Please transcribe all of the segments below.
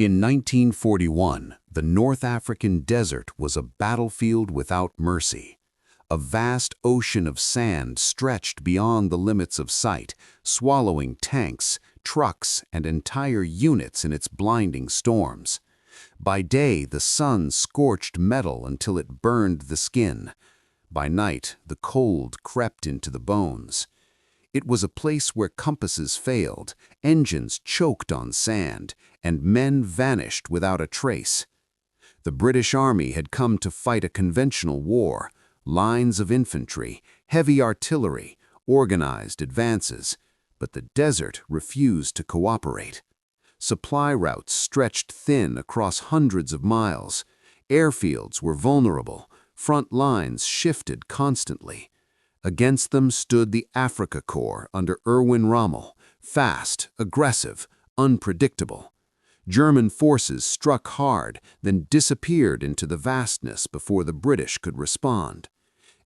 In 1941, the North African desert was a battlefield without mercy. A vast ocean of sand stretched beyond the limits of sight, swallowing tanks, trucks, and entire units in its blinding storms. By day, the sun scorched metal until it burned the skin. By night, the cold crept into the bones. It was a place where compasses failed, engines choked on sand, and men vanished without a trace. The British Army had come to fight a conventional war, lines of infantry, heavy artillery, organized advances, but the desert refused to cooperate. Supply routes stretched thin across hundreds of miles. Airfields were vulnerable, front lines shifted constantly. Against them stood the Africa Corps under Erwin Rommel, fast, aggressive, unpredictable. German forces struck hard, then disappeared into the vastness before the British could respond.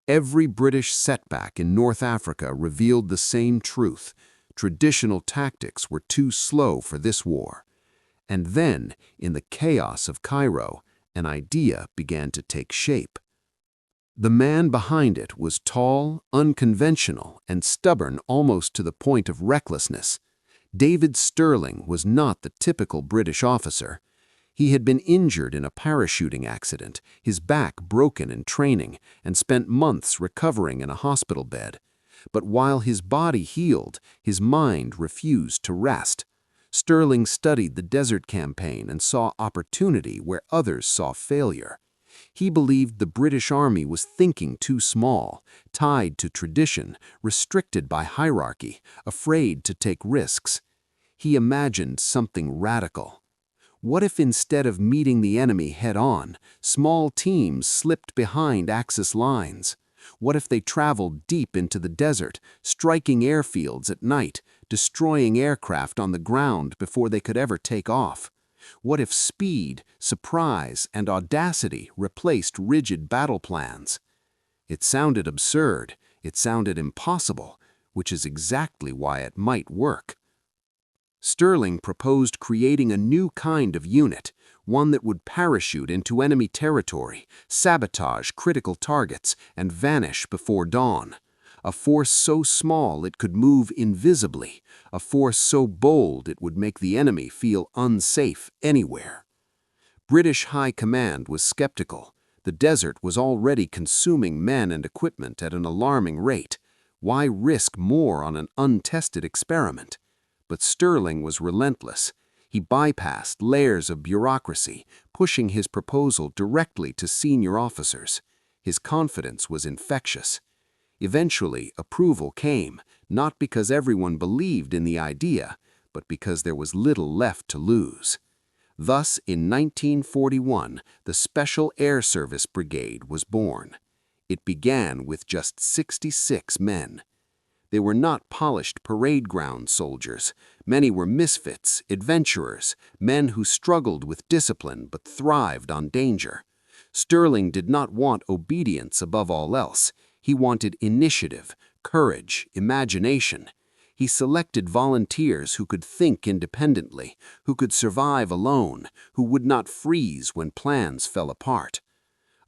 Every British setback in North Africa revealed the same truth. Traditional tactics were too slow for this war. And then, in the chaos of Cairo, an idea began to take shape. The man behind it was tall, unconventional, and stubborn almost to the point of recklessness. David Stirling was not the typical British officer. He had been injured in a parachuting accident, his back broken in training, and spent months recovering in a hospital bed. But while his body healed, his mind refused to rest. Stirling studied the desert campaign and saw opportunity where others saw failure. He believed the British Army was thinking too small, tied to tradition, restricted by hierarchy, afraid to take risks. He imagined something radical. What if instead of meeting the enemy head-on, small teams slipped behind Axis lines? What if they traveled deep into the desert, striking airfields at night, destroying aircraft on the ground before they could ever take off? What if speed, surprise, and audacity replaced rigid battle plans? It sounded absurd, it sounded impossible, which is exactly why it might work. Stirling proposed creating a new kind of unit, one that would parachute into enemy territory, sabotage critical targets, and vanish before dawn. A force so small it could move invisibly, a force so bold it would make the enemy feel unsafe anywhere. British High Command was skeptical. The desert was already consuming men and equipment at an alarming rate. Why risk more on an untested experiment? But Stirling was relentless. He bypassed layers of bureaucracy, pushing his proposal directly to senior officers. His confidence was infectious. Eventually, approval came, not because everyone believed in the idea, but because there was little left to lose. Thus, in 1941, the Special Air Service Brigade was born. It began with just 66 men. They were not polished parade ground soldiers. Many were misfits, adventurers, men who struggled with discipline but thrived on danger. Stirling did not want obedience above all else. He wanted initiative, courage, imagination. He selected volunteers who could think independently, who could survive alone, who would not freeze when plans fell apart.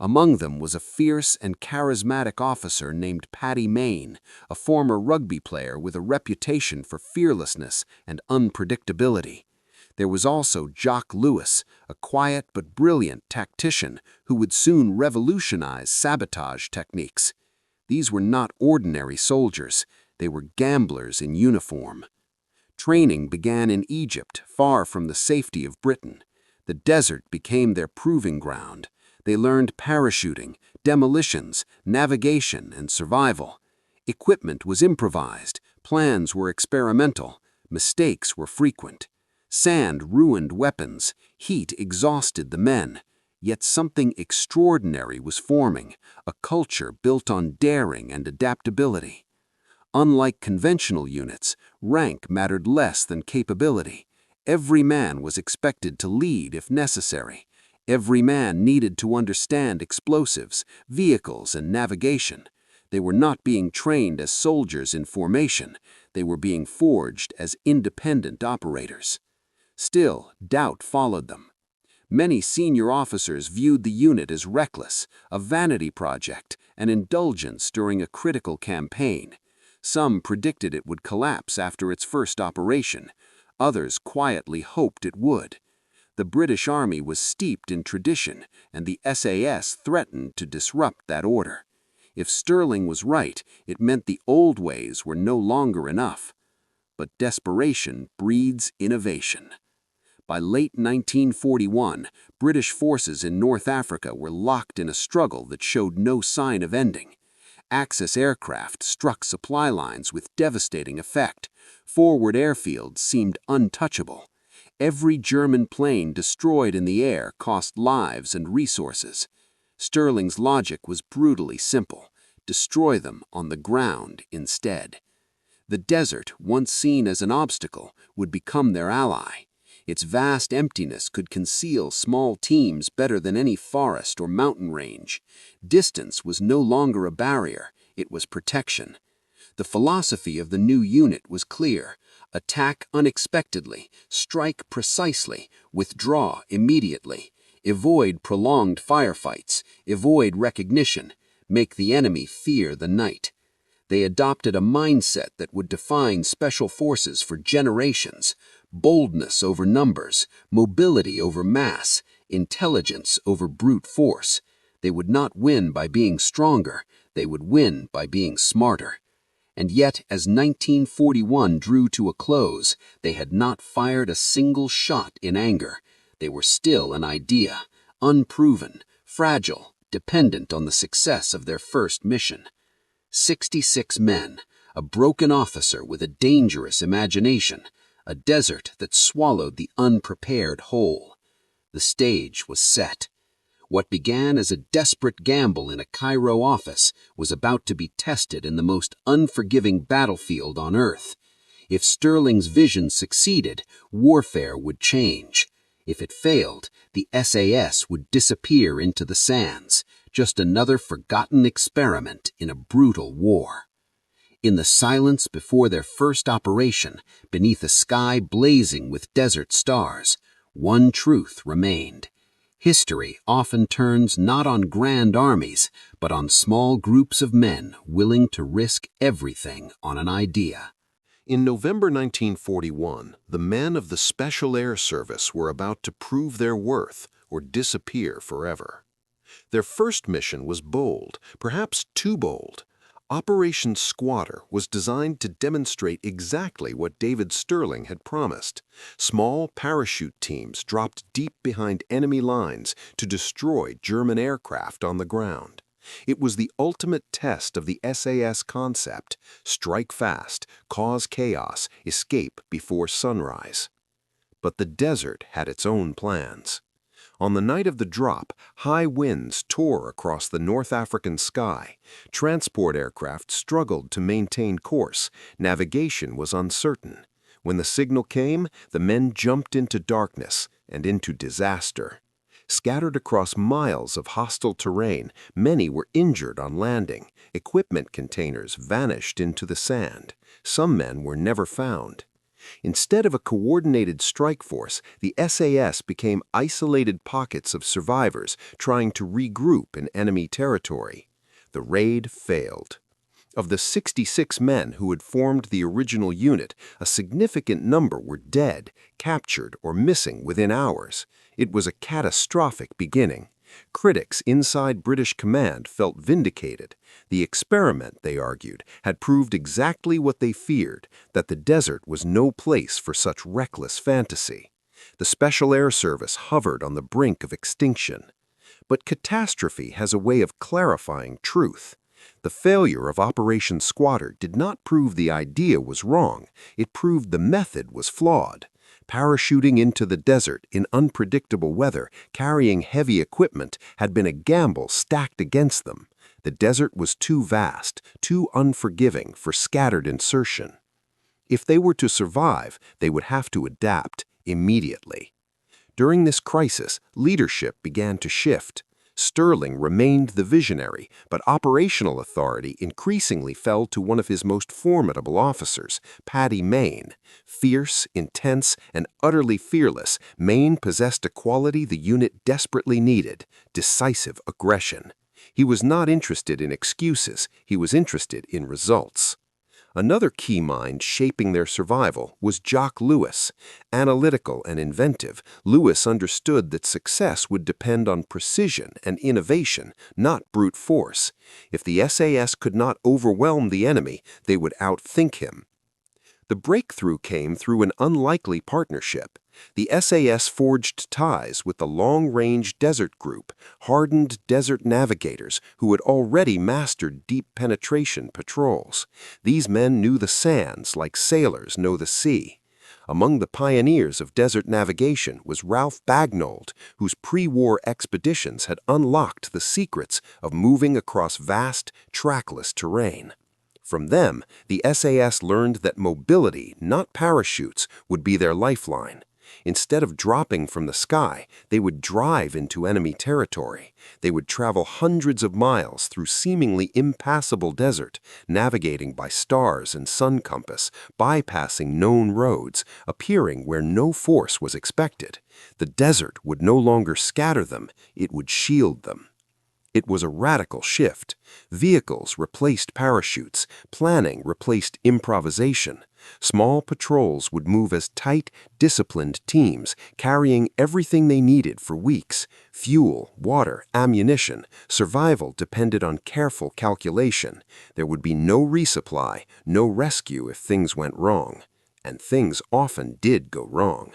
Among them was a fierce and charismatic officer named Paddy Mayne, a former rugby player with a reputation for fearlessness and unpredictability. There was also Jock Lewis, a quiet but brilliant tactician who would soon revolutionize sabotage techniques. These were not ordinary soldiers, they were gamblers in uniform. Training began in Egypt, far from the safety of Britain. The desert became their proving ground. They learned parachuting, demolitions, navigation, and survival. Equipment was improvised, plans were experimental, mistakes were frequent. Sand ruined weapons, heat exhausted the men. Yet something extraordinary was forming, a culture built on daring and adaptability. Unlike conventional units, rank mattered less than capability. Every man was expected to lead if necessary. Every man needed to understand explosives, vehicles, and navigation. They were not being trained as soldiers in formation. They were being forged as independent operators. Still, doubt followed them. Many senior officers viewed the unit as reckless, a vanity project, an indulgence during a critical campaign. Some predicted it would collapse after its first operation. Others quietly hoped it would. The British Army was steeped in tradition, and the SAS threatened to disrupt that order. If Stirling was right, it meant the old ways were no longer enough. But desperation breeds innovation. By late 1941, British forces in North Africa were locked in a struggle that showed no sign of ending. Axis aircraft struck supply lines with devastating effect. Forward airfields seemed untouchable. Every German plane destroyed in the air cost lives and resources. Stirling's logic was brutally simple: destroy them on the ground instead. The desert, once seen as an obstacle, would become their ally. Its vast emptiness could conceal small teams better than any forest or mountain range. Distance was no longer a barrier, it was protection. The philosophy of the new unit was clear: attack unexpectedly, strike precisely, withdraw immediately, avoid prolonged firefights, avoid recognition, make the enemy fear the night. They adopted a mindset that would define special forces for generations: boldness over numbers, mobility over mass, intelligence over brute force. They would not win by being stronger, they would win by being smarter. And yet, as 1941 drew to a close, they had not fired a single shot in anger. They were still an idea, unproven, fragile, dependent on the success of their first mission. 66 men, a broken officer with a dangerous imagination, a desert that swallowed the unprepared whole. The stage was set. What began as a desperate gamble in a Cairo office was about to be tested in the most unforgiving battlefield on Earth. If Stirling's vision succeeded, warfare would change. If it failed, the SAS would disappear into the sands, just another forgotten experiment in a brutal war. In the silence before their first operation, beneath a sky blazing with desert stars, one truth remained: history often turns not on grand armies, but on small groups of men willing to risk everything on an idea. In November 1941, the men of the Special Air Service were about to prove their worth or disappear forever. Their first mission was bold, perhaps too bold. Operation Squatter was designed to demonstrate exactly what David Stirling had promised. Small parachute teams dropped deep behind enemy lines to destroy German aircraft on the ground. It was the ultimate test of the SAS concept: strike fast, cause chaos, escape before sunrise. But the desert had its own plans. On the night of the drop, high winds tore across the North African sky. Transport aircraft struggled to maintain course. Navigation was uncertain. When the signal came, the men jumped into darkness and into disaster. Scattered across miles of hostile terrain, many were injured on landing. Equipment containers vanished into the sand. Some men were never found. Instead of a coordinated strike force, the SAS became isolated pockets of survivors trying to regroup in enemy territory. The raid failed. Of the 66 men who had formed the original unit, a significant number were dead, captured, or missing within hours. It was a catastrophic beginning. Critics inside British command felt vindicated. The experiment, they argued, had proved exactly what they feared: that the desert was no place for such reckless fantasy. The Special Air Service hovered on the brink of extinction. But catastrophe has a way of clarifying truth. The failure of Operation Squatter did not prove the idea was wrong, it proved the method was flawed. Parachuting into the desert in unpredictable weather, carrying heavy equipment, had been a gamble stacked against them. The desert was too vast, too unforgiving for scattered insertion. If they were to survive, they would have to adapt immediately. During this crisis, leadership began to shift. Stirling remained the visionary, but operational authority increasingly fell to one of his most formidable officers, Paddy Mayne. Fierce, intense, and utterly fearless, Mayne possessed a quality the unit desperately needed: decisive aggression. He was not interested in excuses, he was interested in results. Another key mind shaping their survival was Jock Lewis. Analytical and inventive, Lewis understood that success would depend on precision and innovation, not brute force. If the SAS could not overwhelm the enemy, they would outthink him. The breakthrough came through an unlikely partnership. The SAS forged ties with the Long-Range Desert Group, hardened desert navigators who had already mastered deep penetration patrols. These men knew the sands like sailors know the sea. Among the pioneers of desert navigation was Ralph Bagnold, whose pre-war expeditions had unlocked the secrets of moving across vast, trackless terrain. From them, the SAS learned that mobility, not parachutes, would be their lifeline. Instead of dropping from the sky, they would drive into enemy territory. They would travel hundreds of miles through seemingly impassable desert, navigating by stars and sun compass, bypassing known roads, appearing where no force was expected. The desert would no longer scatter them, it would shield them. It was a radical shift. Vehicles replaced parachutes, planning replaced improvisation. Small patrols would move as tight, disciplined teams, carrying everything they needed for weeks: fuel, water, ammunition. Survival depended on careful calculation. There would be no resupply, no rescue if things went wrong. And things often did go wrong.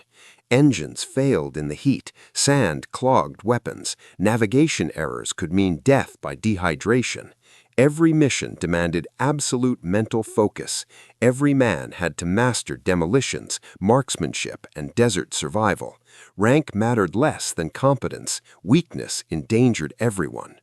Engines failed in the heat, sand clogged weapons, navigation errors could mean death by dehydration. Every mission demanded absolute mental focus. Every man had to master demolitions, marksmanship, and desert survival. Rank mattered less than competence. Weakness endangered everyone.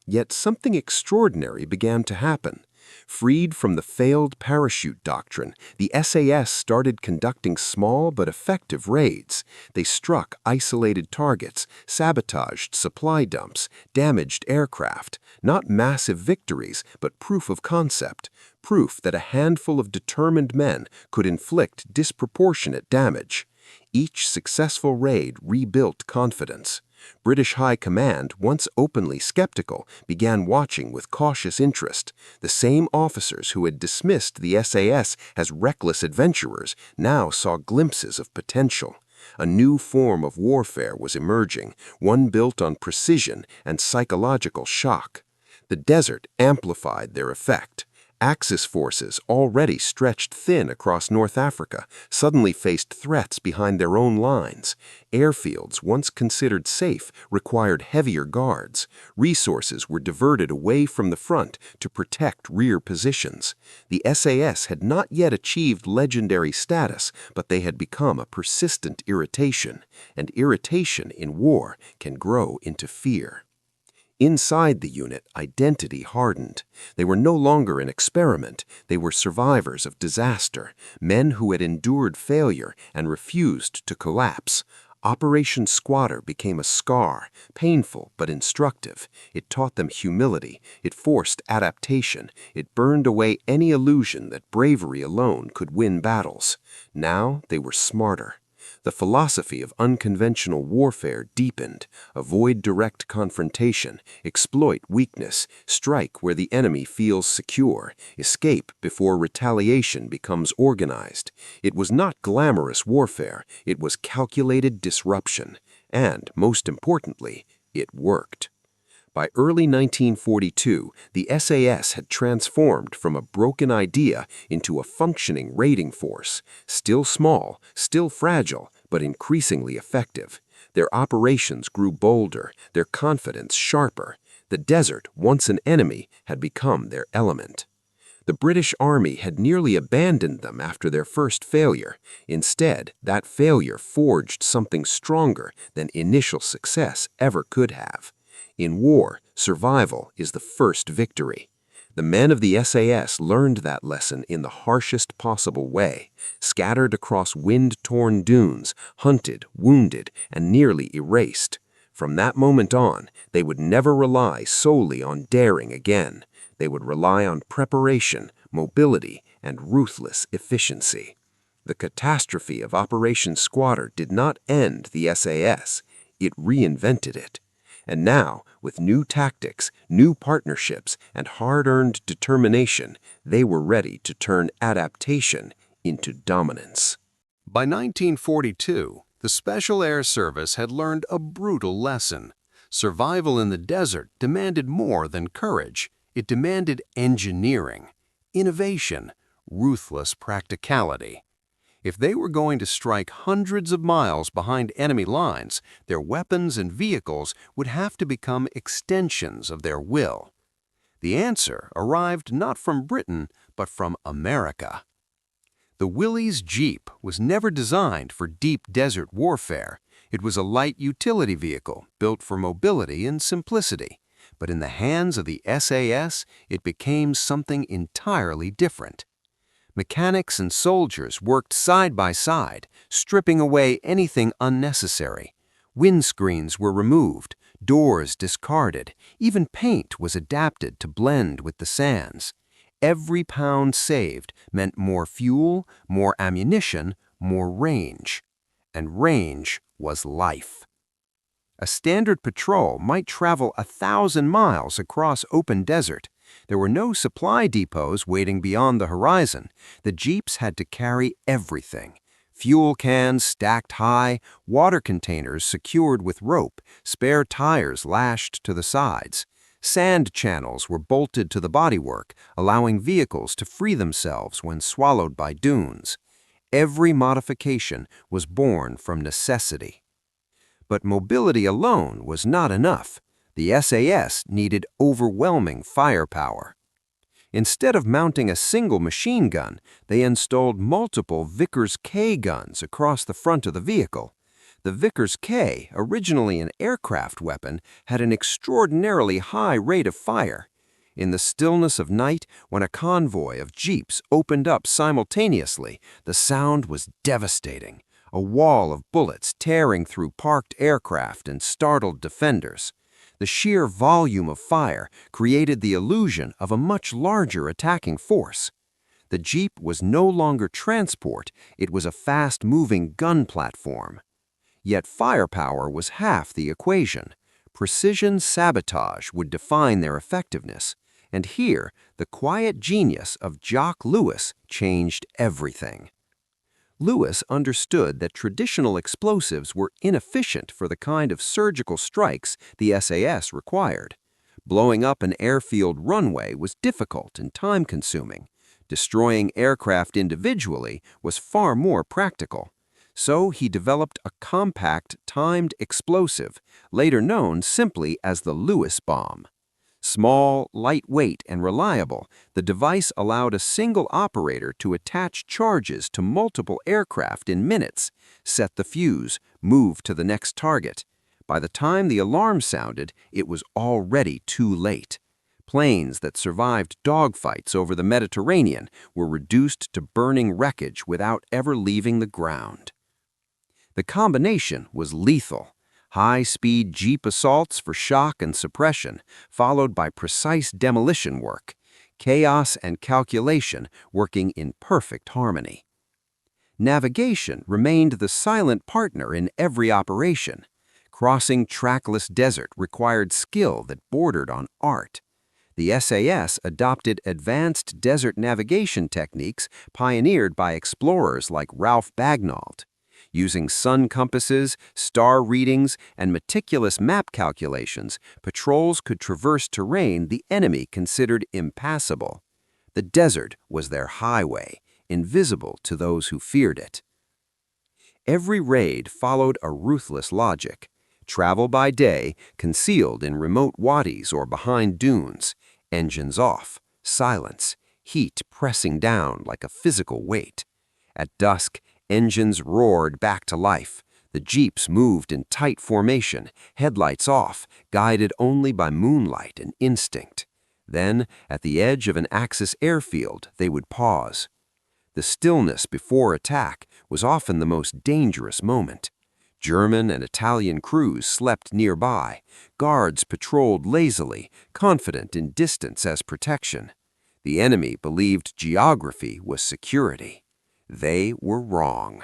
Yet something extraordinary began to happen. Freed from the failed parachute doctrine, the SAS started conducting small but effective raids. They struck isolated targets, sabotaged supply dumps, damaged aircraft. Not massive victories, but proof of concept. Proof that a handful of determined men could inflict disproportionate damage. Each successful raid rebuilt confidence. British High Command, once openly skeptical, began watching with cautious interest. The same officers who had dismissed the SAS as reckless adventurers now saw glimpses of potential. A new form of warfare was emerging, one built on precision and psychological shock. The desert amplified their effect. Axis forces, already stretched thin across North Africa, suddenly faced threats behind their own lines. Airfields, once considered safe, required heavier guards. Resources were diverted away from the front to protect rear positions. The SAS had not yet achieved legendary status, but they had become a persistent irritation, and irritation in war can grow into fear. Inside the unit, identity hardened. They were no longer an experiment. They were survivors of disaster, men who had endured failure and refused to collapse. Operation Squatter became a scar, painful but instructive. It taught them humility. It forced adaptation. It burned away any illusion that bravery alone could win battles. Now they were smarter. The philosophy of unconventional warfare deepened. Avoid direct confrontation, exploit weakness, strike where the enemy feels secure, escape before retaliation becomes organized. It was not glamorous warfare, it was calculated disruption. And, most importantly, it worked. By early 1942, the SAS had transformed from a broken idea into a functioning raiding force, still small, still fragile, but increasingly effective. Their operations grew bolder, their confidence sharper. The desert, once an enemy, had become their element. The British Army had nearly abandoned them after their first failure. Instead, that failure forged something stronger than initial success ever could have. In war, survival is the first victory. The men of the SAS learned that lesson in the harshest possible way, scattered across wind-torn dunes, hunted, wounded, and nearly erased. From that moment on, they would never rely solely on daring again. They would rely on preparation, mobility, and ruthless efficiency. The catastrophe of Operation Squatter did not end the SAS, it reinvented it. And now, with new tactics, new partnerships, and hard-earned determination, they were ready to turn adaptation into dominance. By 1942, the Special Air Service had learned a brutal lesson. Survival in the desert demanded more than courage. It demanded engineering, innovation, ruthless practicality. If they were going to strike hundreds of miles behind enemy lines, their weapons and vehicles would have to become extensions of their will. The answer arrived not from Britain, but from America. The Willys Jeep was never designed for deep desert warfare. It was a light utility vehicle built for mobility and simplicity. But in the hands of the SAS, it became something entirely different. Mechanics and soldiers worked side by side, stripping away anything unnecessary. Windscreens were removed, doors discarded, even paint was adapted to blend with the sands. Every pound saved meant more fuel, more ammunition, more range. And range was life. A standard patrol might travel 1,000 miles across open desert. There were no supply depots waiting beyond the horizon. The Jeeps had to carry everything. Fuel cans stacked high, water containers secured with rope, spare tires lashed to the sides. Sand channels were bolted to the bodywork, allowing vehicles to free themselves when swallowed by dunes. Every modification was born from necessity. But mobility alone was not enough. The SAS needed overwhelming firepower. Instead of mounting a single machine gun, they installed multiple Vickers K guns across the front of the vehicle. The Vickers K, originally an aircraft weapon, had an extraordinarily high rate of fire. In the stillness of night, when a convoy of Jeeps opened up simultaneously, the sound was devastating. A wall of bullets tearing through parked aircraft and startled defenders. The sheer volume of fire created the illusion of a much larger attacking force. The Jeep was no longer transport, it was a fast-moving gun platform. Yet firepower was half the equation. Precision sabotage would define their effectiveness. And here, the quiet genius of Jock Lewis changed everything. Lewis understood that traditional explosives were inefficient for the kind of surgical strikes the SAS required. Blowing up an airfield runway was difficult and time-consuming. Destroying aircraft individually was far more practical. So he developed a compact, timed explosive, later known simply as the Lewis bomb. Small, lightweight, and reliable, the device allowed a single operator to attach charges to multiple aircraft in minutes, set the fuse, move to the next target. By the time the alarm sounded, it was already too late. Planes that survived dogfights over the Mediterranean were reduced to burning wreckage without ever leaving the ground. The combination was lethal. High-speed Jeep assaults for shock and suppression, followed by precise demolition work, chaos and calculation working in perfect harmony. Navigation remained the silent partner in every operation. Crossing trackless desert required skill that bordered on art. The SAS adopted advanced desert navigation techniques pioneered by explorers like Ralph Bagnauld. Using sun compasses, star readings, and meticulous map calculations, patrols could traverse terrain the enemy considered impassable. The desert was their highway, invisible to those who feared it. Every raid followed a ruthless logic. Travel by day, concealed in remote wadis or behind dunes. Engines off, silence, heat pressing down like a physical weight. At dusk, engines roared back to life. The Jeeps moved in tight formation, headlights off, guided only by moonlight and instinct. Then, at the edge of an Axis airfield, they would pause. The stillness before attack was often the most dangerous moment. German and Italian crews slept nearby. Guards patrolled lazily, confident in distance as protection. The enemy believed geography was security. They were wrong.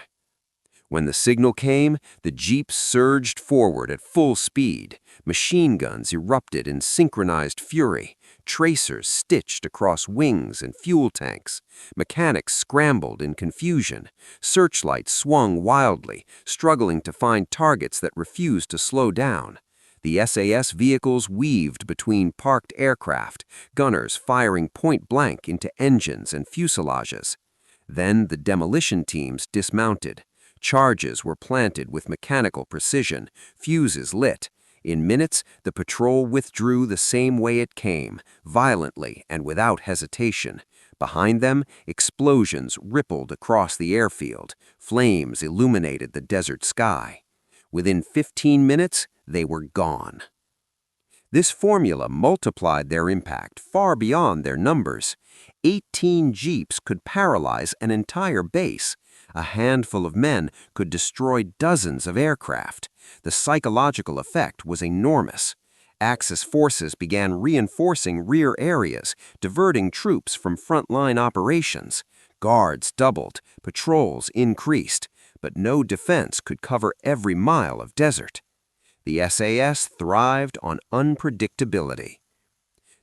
When the signal came, the Jeep surged forward at full speed. Machine guns erupted in synchronized fury. Tracers stitched across wings and fuel tanks. Mechanics scrambled in confusion. Searchlights swung wildly, struggling to find targets that refused to slow down. The SAS vehicles weaved between parked aircraft, gunners firing point-blank into engines and fuselages. Then the demolition teams dismounted. Charges were planted with mechanical precision, fuses lit. In minutes, the patrol withdrew the same way it came, violently and without hesitation. Behind them, explosions rippled across the airfield. Flames illuminated the desert sky. Within 15 minutes, they were gone. This formula multiplied their impact far beyond their numbers. 18 Jeeps could paralyze an entire base. A handful of men could destroy dozens of aircraft. The psychological effect was enormous. Axis forces began reinforcing rear areas, diverting troops from frontline operations. Guards doubled, patrols increased, but no defense could cover every mile of desert. The SAS thrived on unpredictability.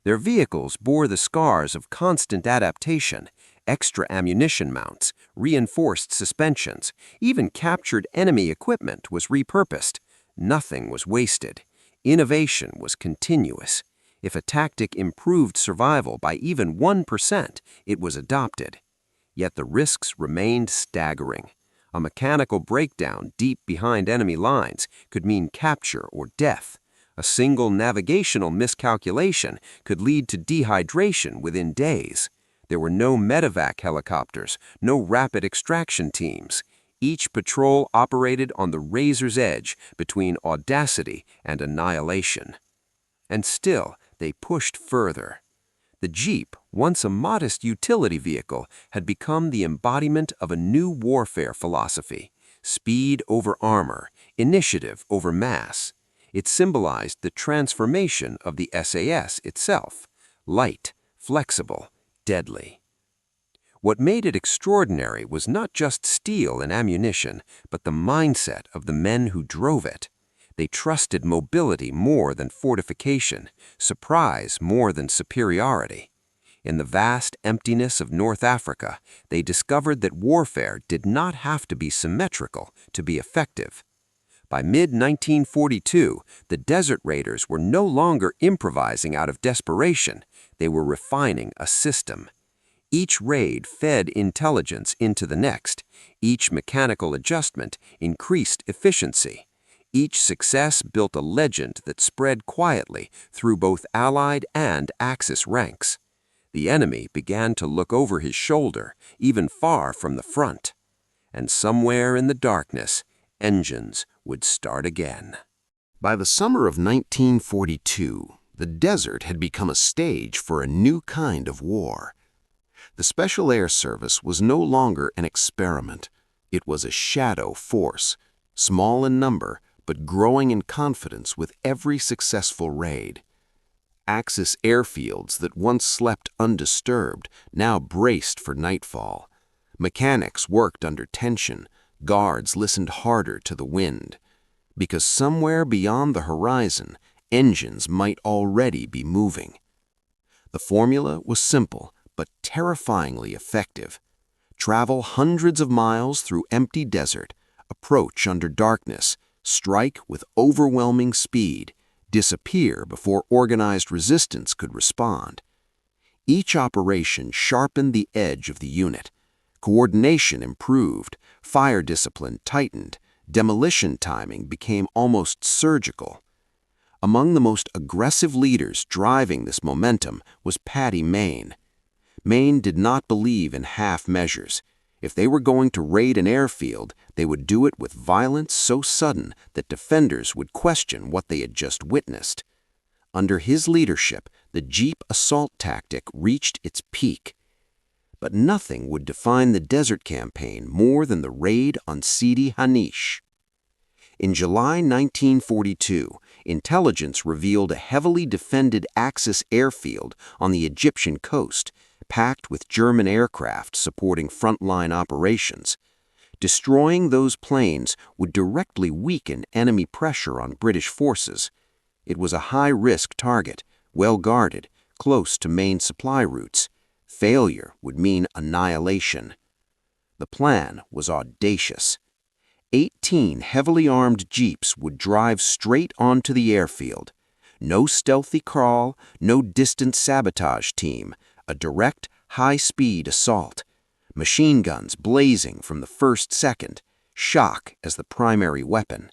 Their vehicles bore the scars of constant adaptation, extra ammunition mounts, reinforced suspensions, even captured enemy equipment was repurposed. Nothing was wasted. Innovation was continuous. If a tactic improved survival by even 1%, it was adopted. Yet the risks remained staggering. A mechanical breakdown deep behind enemy lines could mean capture or death. A single navigational miscalculation could lead to dehydration within days. There were no medevac helicopters, no rapid extraction teams. Each patrol operated on the razor's edge between audacity and annihilation. And still, they pushed further. The Jeep, once a modest utility vehicle, had become the embodiment of a new warfare philosophy: speed over armor, initiative over mass. It symbolized the transformation of the SAS itself: light, flexible, deadly. What made it extraordinary was not just steel and ammunition, but the mindset of the men who drove it. They trusted mobility more than fortification, surprise more than superiority. In the vast emptiness of North Africa, they discovered that warfare did not have to be symmetrical to be effective. By mid-1942, the Desert Raiders were no longer improvising out of desperation. They were refining a system. Each raid fed intelligence into the next. Each mechanical adjustment increased efficiency. Each success built a legend that spread quietly through both Allied and Axis ranks. The enemy began to look over his shoulder, even far from the front. And somewhere in the darkness, engines would start again. By the summer of 1942, the desert had become a stage for a new kind of war. The Special Air Service was no longer an experiment. It was a shadow force, small in number, but growing in confidence with every successful raid. Axis airfields that once slept undisturbed now braced for nightfall. Mechanics worked under tension. Guards listened harder to the wind. Because somewhere beyond the horizon, engines might already be moving. The formula was simple, but terrifyingly effective. Travel hundreds of miles through empty desert, approach under darkness, strike with overwhelming speed, disappear before organized resistance could respond. Each operation sharpened the edge of the unit. Coordination improved, fire discipline tightened, demolition timing became almost surgical. Among the most aggressive leaders driving this momentum was Patty Main. Main did not believe in half measures. If they were going to raid an airfield, they would do it with violence so sudden that defenders would question what they had just witnessed. Under his leadership, the Jeep assault tactic reached its peak. But nothing would define the desert campaign more than the raid on Sidi Hanish. In July 1942, intelligence revealed a heavily defended Axis airfield on the Egyptian coast, packed with German aircraft supporting frontline operations. Destroying those planes would directly weaken enemy pressure on British forces. It was a high-risk target, well-guarded, close to main supply routes. Failure would mean annihilation. The plan was audacious. 18 heavily armed jeeps would drive straight onto the airfield. No stealthy crawl, no distant sabotage team, a direct, high-speed assault. Machine guns blazing from the first second, shock as the primary weapon.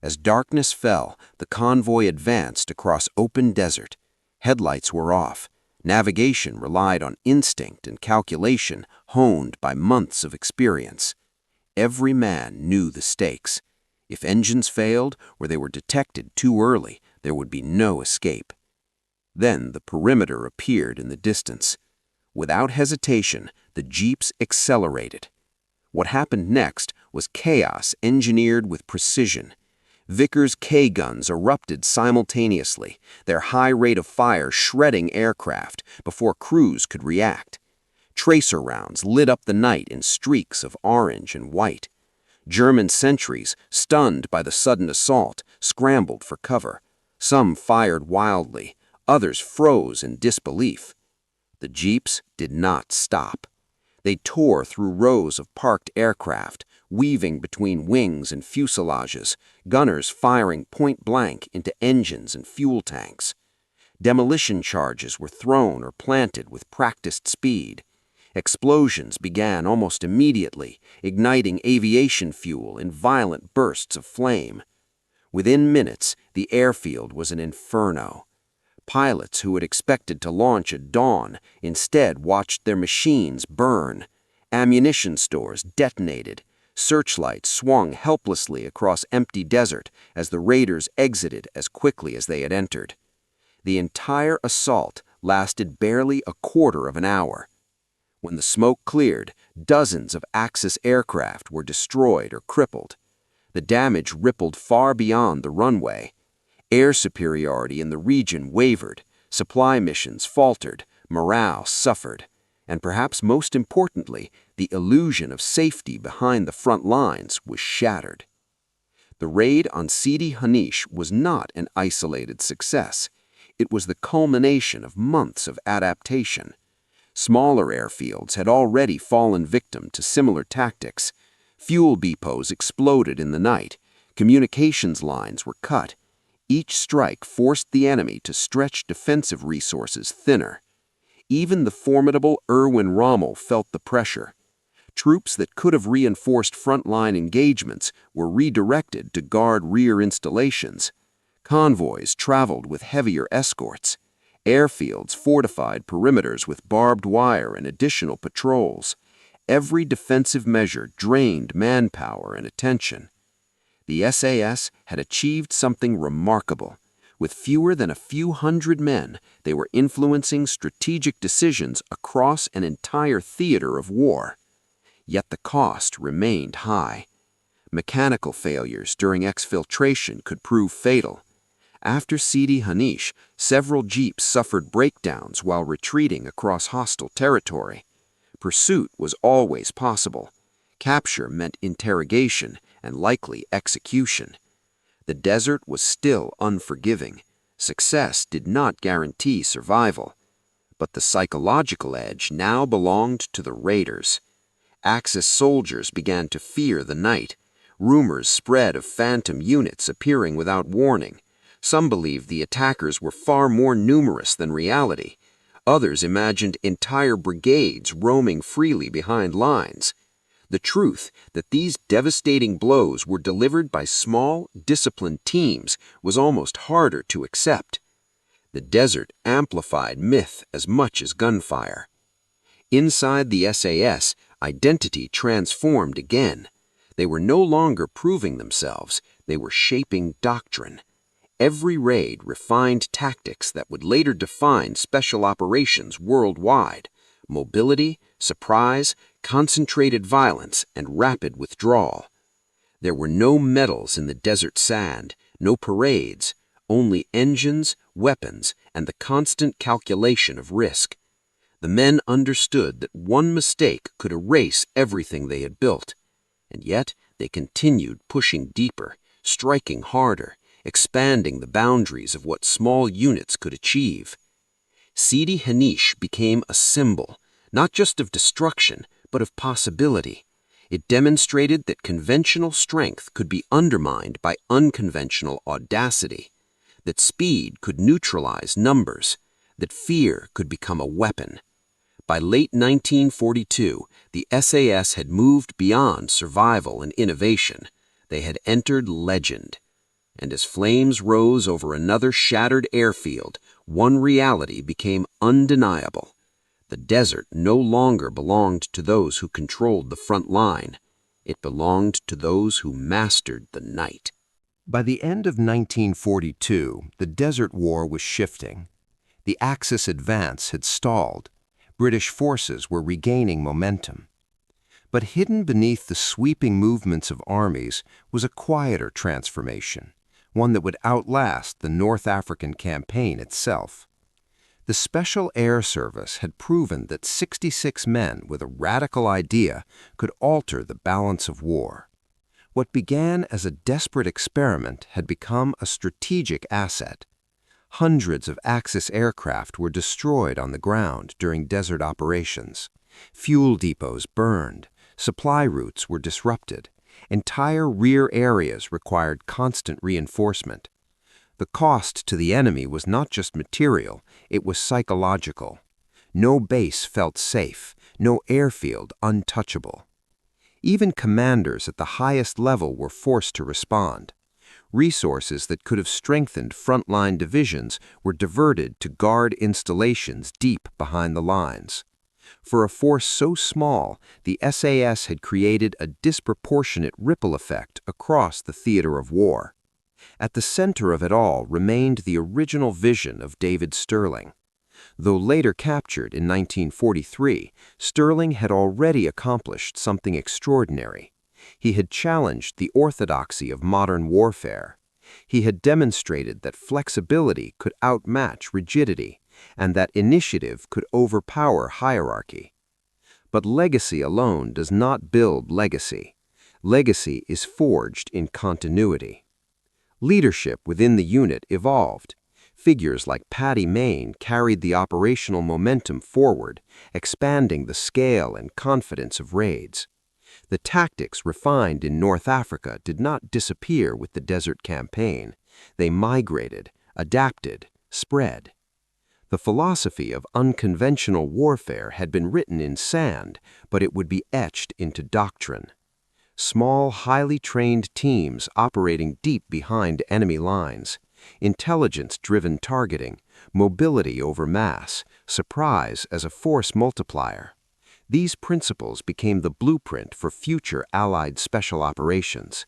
As darkness fell, the convoy advanced across open desert. Headlights were off. Navigation relied on instinct and calculation honed by months of experience. Every man knew the stakes. If engines failed or they were detected too early, there would be no escape. Then the perimeter appeared in the distance. Without hesitation, the jeeps accelerated. What happened next was chaos engineered with precision. Vickers K guns erupted simultaneously, their high rate of fire shredding aircraft before crews could react. Tracer rounds lit up the night in streaks of orange and white. German sentries, stunned by the sudden assault, scrambled for cover. Some fired wildly, others froze in disbelief. The jeeps did not stop. They tore through rows of parked aircraft, weaving between wings and fuselages, gunners firing point-blank into engines and fuel tanks. Demolition charges were thrown or planted with practiced speed. Explosions began almost immediately, igniting aviation fuel in violent bursts of flame. Within minutes, the airfield was an inferno. Pilots who had expected to launch at dawn instead watched their machines burn. Ammunition stores detonated. Searchlights swung helplessly across empty desert as the raiders exited as quickly as they had entered. The entire assault lasted barely a quarter of an hour. When the smoke cleared, dozens of Axis aircraft were destroyed or crippled. The damage rippled far beyond the runway. Air superiority in the region wavered, supply missions faltered, morale suffered, and perhaps most importantly, the illusion of safety behind the front lines was shattered. The raid on Sidi Hanish was not an isolated success. It was the culmination of months of adaptation. Smaller airfields had already fallen victim to similar tactics. Fuel depots exploded in the night. Communications lines were cut. Each strike forced the enemy to stretch defensive resources thinner. Even the formidable Erwin Rommel felt the pressure. Troops that could have reinforced frontline engagements were redirected to guard rear installations. Convoys traveled with heavier escorts. Airfields fortified perimeters with barbed wire and additional patrols. Every defensive measure drained manpower and attention. The SAS had achieved something remarkable. With fewer than a few hundred men, they were influencing strategic decisions across an entire theater of war. Yet the cost remained high. Mechanical failures during exfiltration could prove fatal. After Sidi Hanish, several jeeps suffered breakdowns while retreating across hostile territory. Pursuit was always possible. Capture meant interrogation and likely execution. The desert was still unforgiving. Success did not guarantee survival. But the psychological edge now belonged to the raiders. Axis soldiers began to fear the night. Rumors spread of phantom units appearing without warning. Some believed the attackers were far more numerous than reality. Others imagined entire brigades roaming freely behind lines. The truth that these devastating blows were delivered by small, disciplined teams was almost harder to accept. The desert amplified myth as much as gunfire. Inside the SAS, identity transformed again. They were no longer proving themselves, they were shaping doctrine. Every raid refined tactics that would later define special operations worldwide: mobility, surprise, concentrated violence, and rapid withdrawal. There were no medals in the desert sand, no parades, only engines, weapons, and the constant calculation of risk. The men understood that one mistake could erase everything they had built, and yet they continued pushing deeper, striking harder, expanding the boundaries of what small units could achieve. Sidi Hanish became a symbol, not just of destruction, but of possibility. It demonstrated that conventional strength could be undermined by unconventional audacity, that speed could neutralize numbers, that fear could become a weapon. By late 1942, the SAS had moved beyond survival and innovation. They had entered legend. And as flames rose over another shattered airfield, one reality became undeniable. The desert no longer belonged to those who controlled the front line. It belonged to those who mastered the night. By the end of 1942, the Desert War was shifting. The Axis advance had stalled. British forces were regaining momentum. But hidden beneath the sweeping movements of armies was a quieter transformation, one that would outlast the North African campaign itself. The Special Air Service had proven that 66 men with a radical idea could alter the balance of war. What began as a desperate experiment had become a strategic asset. Hundreds of Axis aircraft were destroyed on the ground during desert operations. Fuel depots burned, supply routes were disrupted, entire rear areas required constant reinforcement. The cost to the enemy was not just material, it was psychological. No base felt safe, no airfield untouchable. Even commanders at the highest level were forced to respond. Resources that could have strengthened frontline divisions were diverted to guard installations deep behind the lines. For a force so small, the SAS had created a disproportionate ripple effect across the theater of war. At the center of it all remained the original vision of David Stirling. Though later captured in 1943, Stirling had already accomplished something extraordinary. He had challenged the orthodoxy of modern warfare. He had demonstrated that flexibility could outmatch rigidity, and that initiative could overpower hierarchy. But legacy alone does not build legacy. Legacy is forged in continuity. Leadership within the unit evolved. Figures like Paddy Mayne carried the operational momentum forward, expanding the scale and confidence of raids. The tactics refined in North Africa did not disappear with the desert campaign. They migrated, adapted, spread. The philosophy of unconventional warfare had been written in sand, but it would be etched into doctrine. Small, highly trained teams operating deep behind enemy lines, intelligence-driven targeting, mobility over mass, surprise as a force multiplier. These principles became the blueprint for future Allied special operations.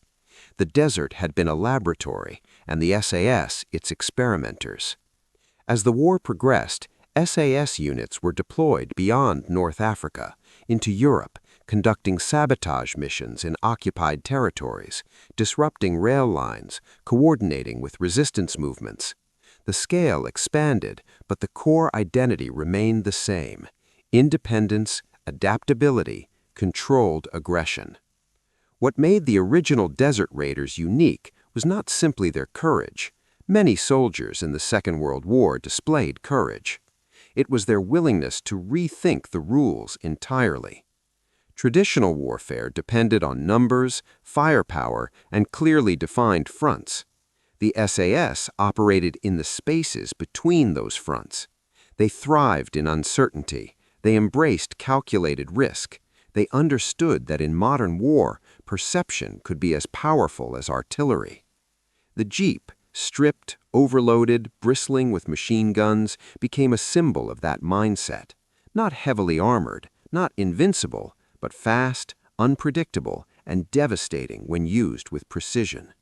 The desert had been a laboratory, and the SAS its experimenters. As the war progressed, SAS units were deployed beyond North Africa, into Europe, conducting sabotage missions in occupied territories, disrupting rail lines, coordinating with resistance movements. The scale expanded, but the core identity remained the same: independence, adaptability, controlled aggression. What made the original Desert Raiders unique was not simply their courage. Many soldiers in the Second World War displayed courage. It was their willingness to rethink the rules entirely. Traditional warfare depended on numbers, firepower, and clearly defined fronts. The SAS operated in the spaces between those fronts. They thrived in uncertainty. They embraced calculated risk. They understood that in modern war, perception could be as powerful as artillery. The Jeep, stripped, overloaded, bristling with machine guns, became a symbol of that mindset. Not heavily armored, not invincible, but fast, unpredictable, and devastating when used with precision.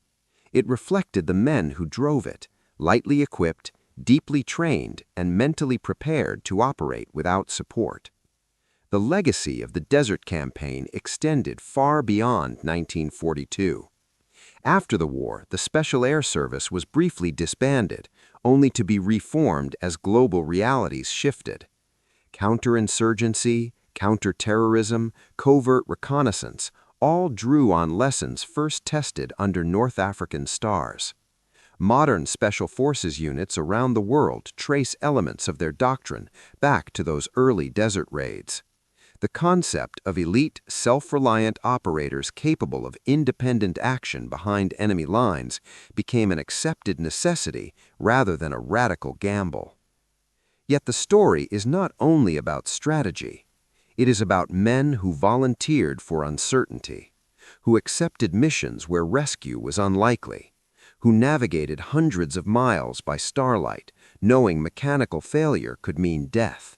It reflected the men who drove it, lightly equipped, deeply trained, and mentally prepared to operate without support. The legacy of the Desert Campaign extended far beyond 1942. After the war, the Special Air Service was briefly disbanded, only to be reformed as global realities shifted. Counterinsurgency, counterterrorism, covert reconnaissance all drew on lessons first tested under North African stars. Modern Special Forces units around the world trace elements of their doctrine back to those early desert raids. The concept of elite, self-reliant operators capable of independent action behind enemy lines became an accepted necessity rather than a radical gamble. Yet the story is not only about strategy. It is about men who volunteered for uncertainty, who accepted missions where rescue was unlikely, who navigated hundreds of miles by starlight, knowing mechanical failure could mean death,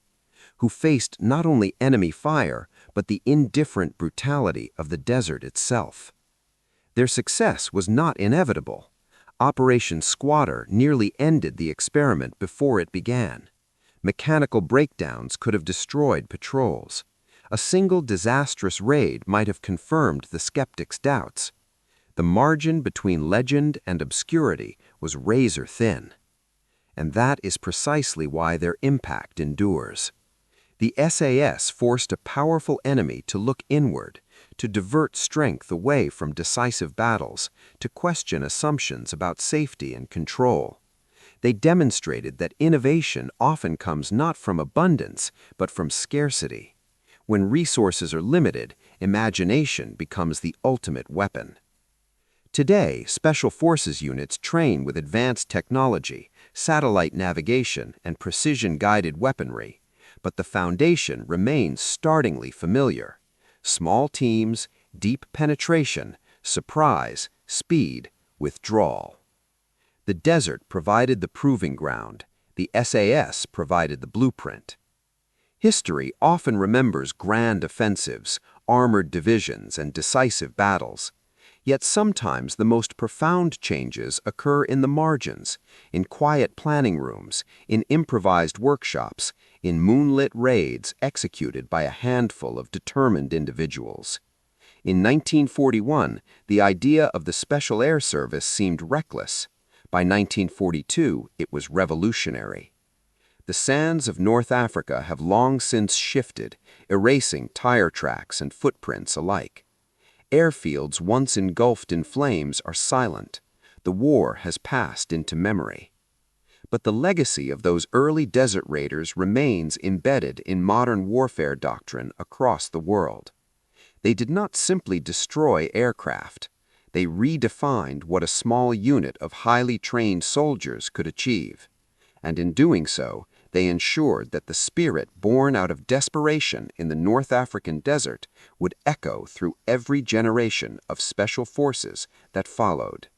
who faced not only enemy fire, but the indifferent brutality of the desert itself. Their success was not inevitable. Operation Squatter nearly ended the experiment before it began. Mechanical breakdowns could have destroyed patrols. A single disastrous raid might have confirmed the skeptics' doubts. The margin between legend and obscurity was razor thin. And that is precisely why their impact endures. The SAS forced a powerful enemy to look inward, to divert strength away from decisive battles, to question assumptions about safety and control. They demonstrated that innovation often comes not from abundance, but from scarcity. When resources are limited, imagination becomes the ultimate weapon. Today, Special Forces units train with advanced technology, satellite navigation, and precision-guided weaponry, but the foundation remains startlingly familiar. Small teams, deep penetration, surprise, speed, withdrawal. The desert provided the proving ground. The SAS provided the blueprint. History often remembers grand offensives, armored divisions, and decisive battles. Yet sometimes the most profound changes occur in the margins, in quiet planning rooms, in improvised workshops, in moonlit raids executed by a handful of determined individuals. In 1941, the idea of the Special Air Service seemed reckless. By 1942, it was revolutionary. The sands of North Africa have long since shifted, erasing tire tracks and footprints alike. Airfields once engulfed in flames are silent. The war has passed into memory. But the legacy of those early desert raiders remains embedded in modern warfare doctrine across the world. They did not simply destroy aircraft. They redefined what a small unit of highly trained soldiers could achieve. And in doing so, they ensured that the spirit born out of desperation in the North African desert would echo through every generation of special forces that followed.